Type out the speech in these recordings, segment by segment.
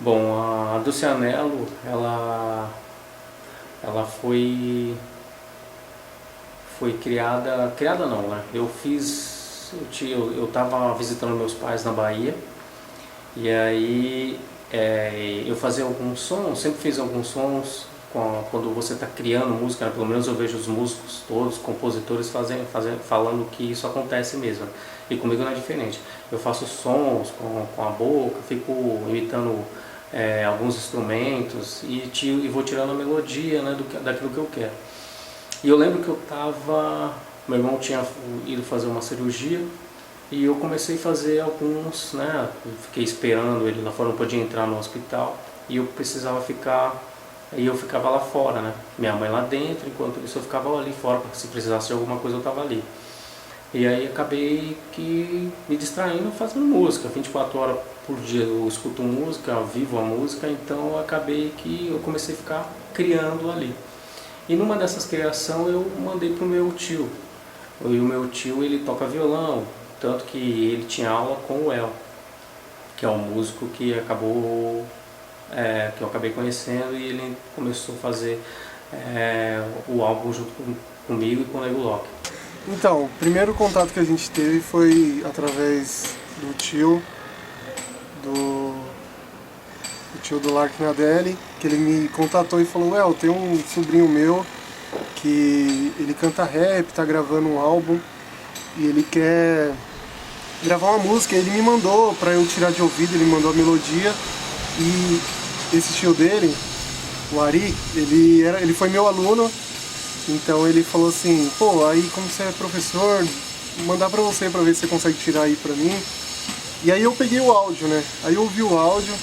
Bom, a Dulcianello, ela foi criada não, né? Eu tava visitando meus pais na Bahia e aí eu fazia alguns sons, sempre fiz alguns sons quando você está criando música, né? Pelo menos eu vejo os músicos todos, compositores falando que isso acontece mesmo. E comigo não é diferente. Eu faço sons com a boca, fico imitando alguns instrumentos e vou tirando a melodia, né, daquilo que eu quero. E eu lembro que meu irmão tinha ido fazer uma cirurgia e eu comecei a fazer alguns, né, fiquei esperando ele lá fora, não podia entrar no hospital e eu precisava ficar, e eu ficava lá fora, né, minha mãe lá dentro, enquanto isso eu ficava ali fora, porque se precisasse de alguma coisa eu estava ali. E aí acabei que me distraindo fazendo música, 24 horas por dia eu escuto música, vivo a música, então eu acabei que eu comecei a ficar criando ali. E numa dessas criações eu mandei pro meu tio. E o meu tio ele toca violão, tanto que ele tinha aula com o El, que é um músico que eu acabei conhecendo e ele começou a fazer o álbum junto comigo e com o Nego Lock. Então, o primeiro contato que a gente teve foi através do tio do Lark Nadelli, que ele me contatou e falou: tem um sobrinho meu que ele canta rap, tá gravando um álbum e ele quer gravar uma música. Ele me mandou pra eu tirar de ouvido, ele mandou a melodia e esse tio dele, o Ari, ele foi meu aluno. Então ele falou assim: pô, aí como você é professor, mandar pra você pra ver se você consegue tirar aí pra mim. E aí eu peguei o áudio, né? Aí eu ouvi o áudio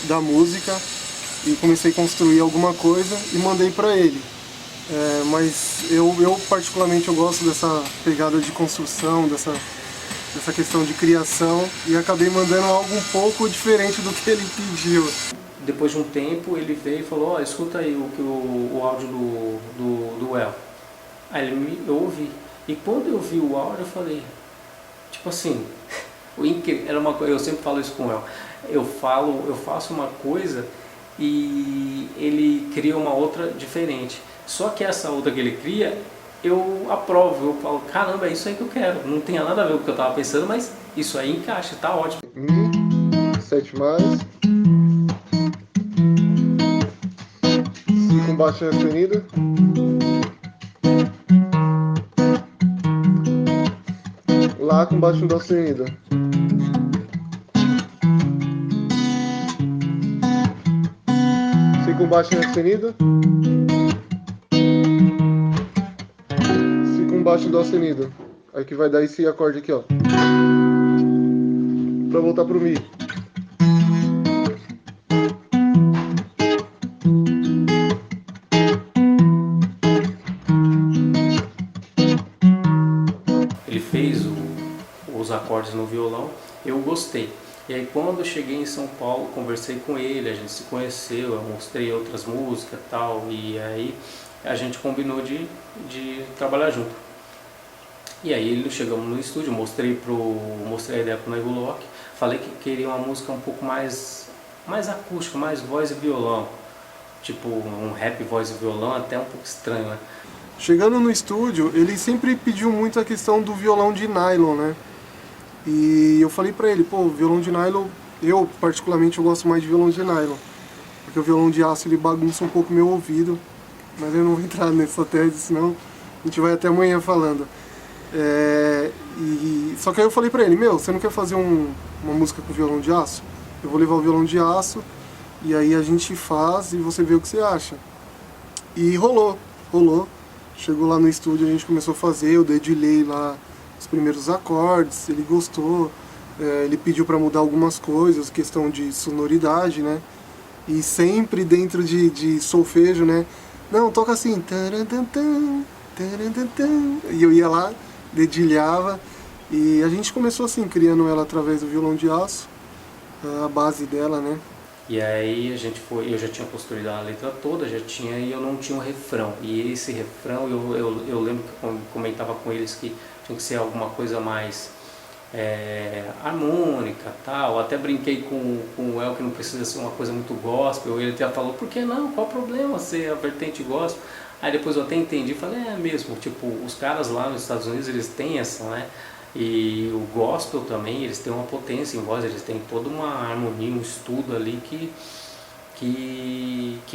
da música e comecei a construir alguma coisa e mandei pra ele. Mas eu particularmente eu gosto dessa pegada de construção, dessa questão de criação, e acabei mandando algo um pouco diferente do que ele pediu. Depois de um tempo ele veio e falou: escuta aí o áudio do El. Aí eu ouvi. E quando eu vi o áudio eu falei, tipo assim, era uma coisa, eu sempre falo isso com o El. Eu faço uma coisa e ele cria uma outra diferente. Só que essa outra que ele cria, eu aprovo, eu falo, caramba, é isso aí que eu quero. Não tem nada a ver com o que eu estava pensando, mas isso aí encaixa, tá ótimo. Sete mais. Si com baixa referida. Lá com baixo dó sustenido. Si com baixa sustenido. Si com baixo dó sustenido. Aí que vai dar esse acorde aqui, ó. Pra voltar pro Mi. Ele fez os acordes no violão, eu gostei. E aí quando eu cheguei em São Paulo, conversei com ele, a gente se conheceu, eu mostrei outras músicas e tal, e aí a gente combinou de trabalhar junto. E aí chegamos no estúdio, mostrei a ideia pro Nego Lock, falei que queria uma música um pouco mais acústica, mais voz e violão. Tipo um rap, voz e violão, até um pouco estranho, né? Chegando no estúdio, ele sempre pediu muito a questão do violão de nylon, né? E eu falei pra ele, pô, violão de nylon, eu particularmente eu gosto mais de violão de nylon, porque o violão de aço ele bagunça um pouco meu ouvido, mas eu não vou entrar nessa tese, senão a gente vai até amanhã falando. Só que aí eu falei pra ele, você não quer fazer uma música com violão de aço? Eu vou levar o violão de aço e aí a gente faz e você vê o que você acha. E rolou. Chegou lá no estúdio, a gente começou a fazer, eu dedilhei lá os primeiros acordes, ele gostou, ele pediu para mudar algumas coisas, questão de sonoridade, né? E sempre dentro de solfejo, né? Não, toca assim, e eu ia lá, dedilhava, e a gente começou assim, criando ela através do violão de aço, a base dela, né? E aí eu já tinha construído a letra toda, e eu não tinha um refrão. E esse refrão, eu lembro que eu comentava com eles que tinha que ser alguma coisa mais harmônica, tal. Até brinquei com o El que não precisa ser uma coisa muito gospel. Ele até falou, por que não? Qual o problema ser a vertente gospel? Aí depois eu até entendi, falei, é mesmo, tipo, os caras lá nos Estados Unidos, eles têm essa, né? E o gospel também, eles têm uma potência em voz, eles têm toda uma harmonia, um estudo ali que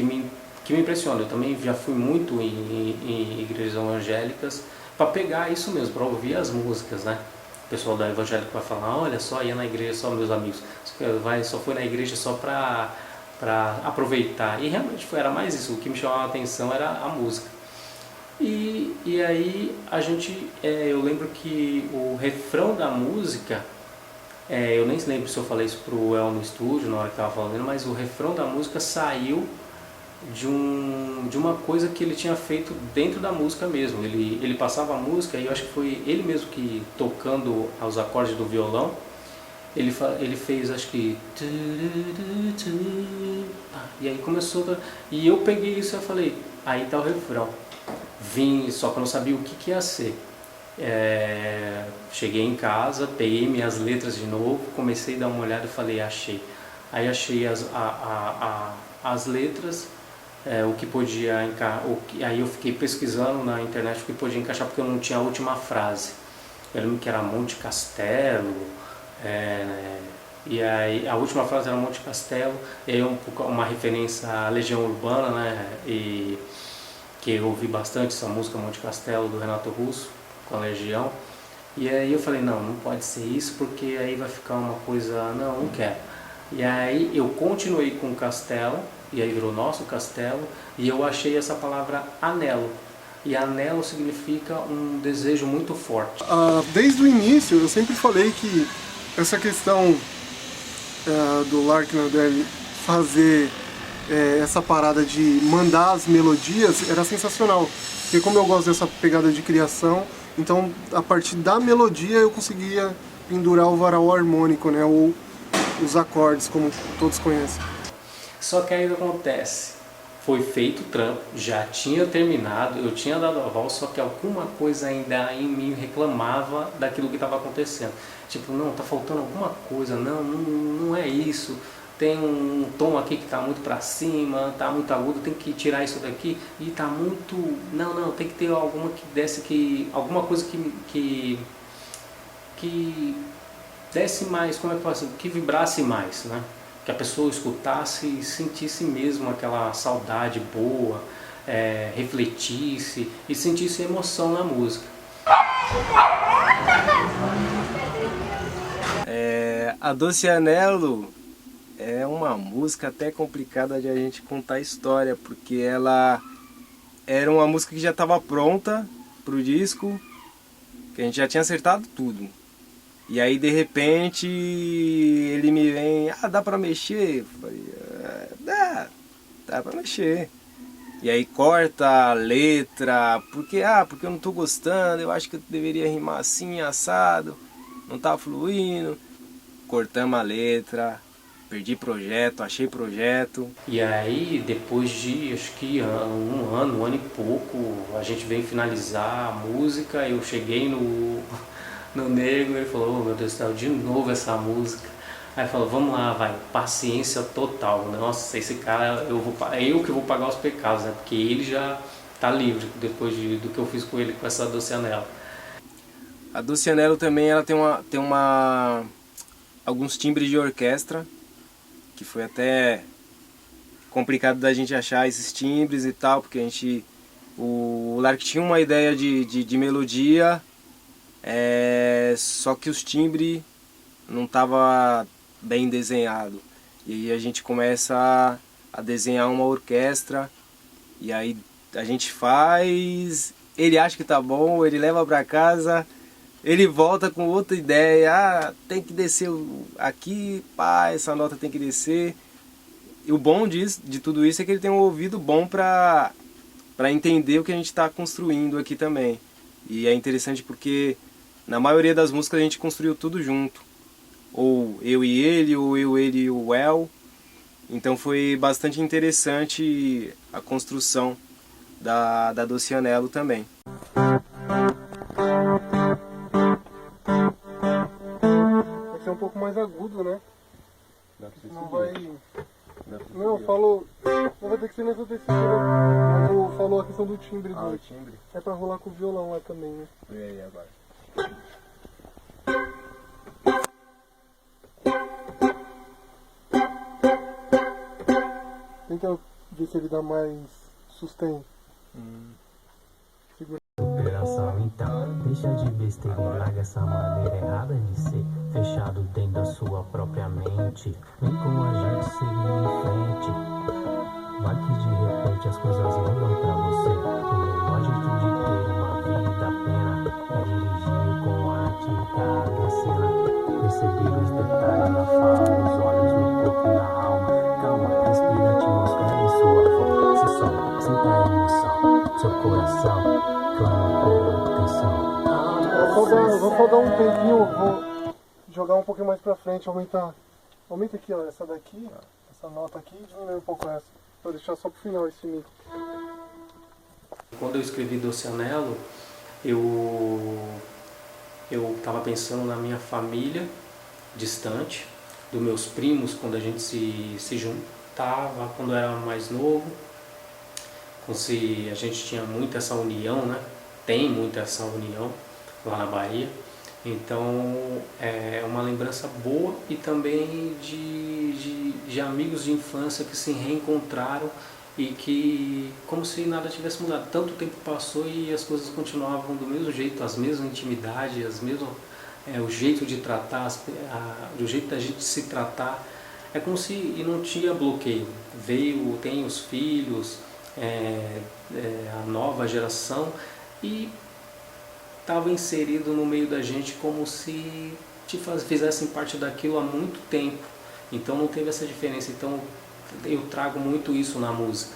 me impressiona. Eu também já fui muito em igrejas evangélicas para pegar isso mesmo, para ouvir as músicas, né? O pessoal da evangélica vai falar, olha só, ia na igreja só, meus amigos, só foi na igreja só para aproveitar. E realmente era mais isso, o que me chamava a atenção era a música. E aí a gente, eu lembro que o refrão da música, eu nem lembro se eu falei isso pro El no estúdio na hora que estava falando, mas o refrão da música saiu de uma coisa que ele tinha feito dentro da música mesmo. Ele passava a música e eu acho que foi ele mesmo que, tocando os acordes do violão, ele fez, acho que... E aí começou... E eu peguei isso e eu falei, aí tá o refrão. Vim, só que eu não sabia o que ia ser. Cheguei em casa, peguei minhas letras de novo, comecei a dar uma olhada e falei, achei. Aí achei as letras, o que podia encaixar. Aí eu fiquei pesquisando na internet o que podia encaixar, porque eu não tinha a última frase. Eu lembro que era Monte Castelo, e aí a última frase era Monte Castelo, e aí uma referência à Legião Urbana, né? E que eu ouvi bastante essa música Monte Castelo do Renato Russo com a Legião. E aí eu falei, não pode ser isso, porque aí vai ficar uma coisa, não quero. E aí eu continuei com o Castelo, e aí virou Nosso Castelo, e eu achei essa palavra anelo. E anelo significa um desejo muito forte. Desde o início eu sempre falei que essa questão do Lark Nadelli fazer essa parada de mandar as melodias era sensacional. Porque como eu gosto dessa pegada de criação, então a partir da melodia eu conseguia pendurar o varal harmônico, né, ou os acordes, como todos conhecem. Só que aí o que acontece? Foi feito o trampo, já tinha terminado, eu tinha dado aval, só que alguma coisa ainda em mim reclamava daquilo que estava acontecendo. Tipo, não, tá faltando alguma coisa, não é isso. Tem um tom aqui que está muito para cima, está muito agudo, tem que tirar isso daqui. E está muito... Não, tem que ter alguma que desse que... Alguma coisa que desse mais, como é que eu posso, que vibrasse mais, né? Que a pessoa escutasse e sentisse mesmo aquela saudade boa, refletisse e sentisse emoção na música. A Doce Anelo é uma música até complicada de a gente contar a história, porque ela era uma música que já estava pronta pro disco, que a gente já tinha acertado tudo. E aí de repente ele me vem, dá pra mexer? Eu falei, dá pra mexer. E aí corta a letra, porque eu não tô gostando, eu acho que eu deveria rimar assim, assado, não tá fluindo. Cortamos a letra, perdi projeto, achei projeto. E aí depois de acho que um ano e pouco, a gente veio finalizar a música, eu cheguei no Nego, ele falou, oh, meu Deus do céu, de novo essa música. Aí falou, vamos lá, vai, paciência total. Nossa, esse cara, eu que vou pagar os pecados, né? Porque ele já tá livre depois do que eu fiz com ele, com essa Doce Anelo. A Doce Anelo também ela tem alguns timbres de orquestra, que foi até complicado da gente achar esses timbres e tal, porque o Lark tinha uma ideia de melodia, só que os timbres não tava bem desenhado. E aí a gente começa a desenhar uma orquestra, e aí a gente faz, ele acha que tá bom, ele leva para casa, ele volta com outra ideia, tem que descer aqui, essa nota tem que descer. E o bom de tudo isso é que ele tem um ouvido bom para entender o que a gente está construindo aqui também. E é interessante porque na maioria das músicas a gente construiu tudo junto. Ou eu e ele, ou eu, ele e o El. Então foi bastante interessante a construção da Doce Anelo também. Não vai... Não, falou... Não vai ter que ser nessa tessitura. Mas falou a questão do timbre. Ah, o timbre? É pra rolar com o violão lá também, né? E aí, agora? Tenta ver se ele dá mais sustento. Segura. Superação, então, deixa de besteira e larga essa maneira errada de ser fechado dentro da sua própria mente. Vem com a gente seguir em frente. Vai que de repente as coisas mudam pra você. O melhor jeito de ter uma vida plena é dirigir com arte cada cena. Perceber os detalhes na fala, nos olhos, no corpo e na alma. Calma, respira a atmosfera em sua volta. Se solta, sinta a emoção, seu coração clama por atenção. Vou só dar um tempinho, vou jogar um pouquinho mais pra frente, aumentar. Aumenta aqui, ó, essa daqui, essa nota aqui, diminui um pouco essa. Vou deixar só pro final esse mic. Quando eu escrevi Doce Anelo, eu estava pensando na minha família distante, dos meus primos, quando a gente se juntava, quando eu era mais novo, a gente tinha muito essa união, né? Tem muito essa união lá na Bahia. Então é uma lembrança boa e também de amigos de infância que se reencontraram e que, como se nada tivesse mudado. Tanto tempo passou e as coisas continuavam do mesmo jeito, as mesmas intimidades, o jeito de tratar, o jeito da gente se tratar. É como se não tinha bloqueio. Tem os filhos, a nova geração e estava inserido no meio da gente como se fizessem parte daquilo há muito tempo. Então não teve essa diferença. Então eu trago muito isso na música.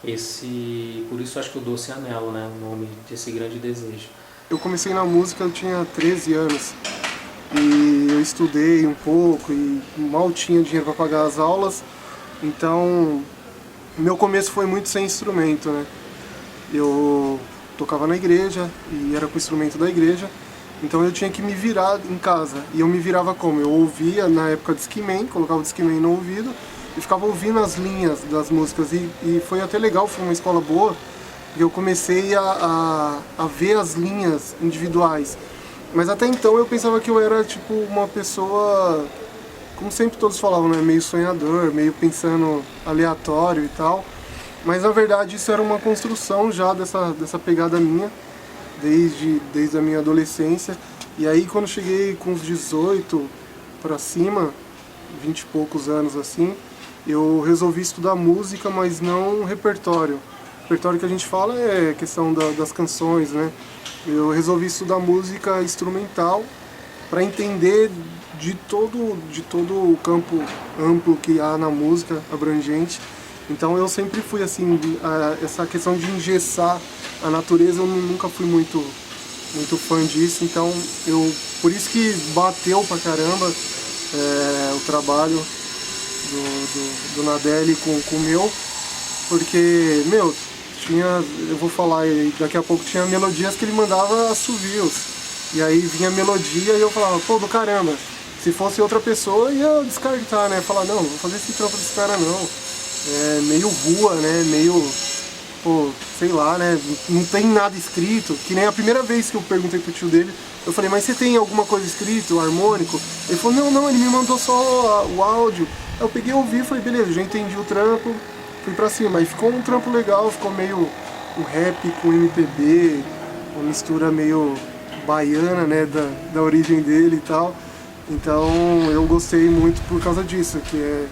Por isso acho que o Doce Anelo, né, o nome desse grande desejo. Eu comecei na música, eu tinha 13 anos. E eu estudei um pouco e mal tinha dinheiro para pagar as aulas. Então meu começo foi muito sem instrumento, né? Eu tocava na igreja e era com o instrumento da igreja, então eu tinha que me virar em casa. E eu me virava como? Eu ouvia na época Discman, colocava o Discman no ouvido e ficava ouvindo as linhas das músicas. E foi até legal, foi uma escola boa, e eu comecei a ver as linhas individuais. Mas até então eu pensava que eu era tipo uma pessoa, como sempre todos falavam, né? Meio sonhador, meio pensando aleatório e tal. Mas na verdade isso era uma construção já dessa pegada minha, desde a minha adolescência. E aí quando cheguei com uns 18 pra cima, 20 e poucos anos assim, eu resolvi estudar música, mas não repertório. O repertório que a gente fala é a questão das canções, né? Eu resolvi estudar música instrumental para entender de todo o campo amplo que há na música, abrangente. Então eu sempre fui assim, essa questão de engessar a natureza, eu nunca fui muito fã disso. Então por isso que bateu pra caramba o trabalho do Nadelli com o meu, porque, eu vou falar daqui a pouco, tinha melodias que ele mandava assovios, e aí vinha a melodia e eu falava, pô, do caramba, se fosse outra pessoa ia descartar, né, falar, não vou fazer esse trampo desse cara não. Meio rua, né, sei lá, né, não tem nada escrito, que nem a primeira vez que eu perguntei pro tio dele, eu falei, mas você tem alguma coisa escrito, harmônico? Ele falou, não, ele me mandou só o áudio. Aí eu peguei, ouvi e falei, beleza, já entendi o trampo, fui pra cima. Aí ficou um trampo legal, ficou meio um rap com MPB, uma mistura meio baiana, né, da origem dele e tal. Então eu gostei muito por causa disso, que é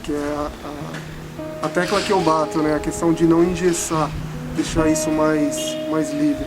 a tecla que eu bato, né? A questão de não engessar, deixar isso mais livre.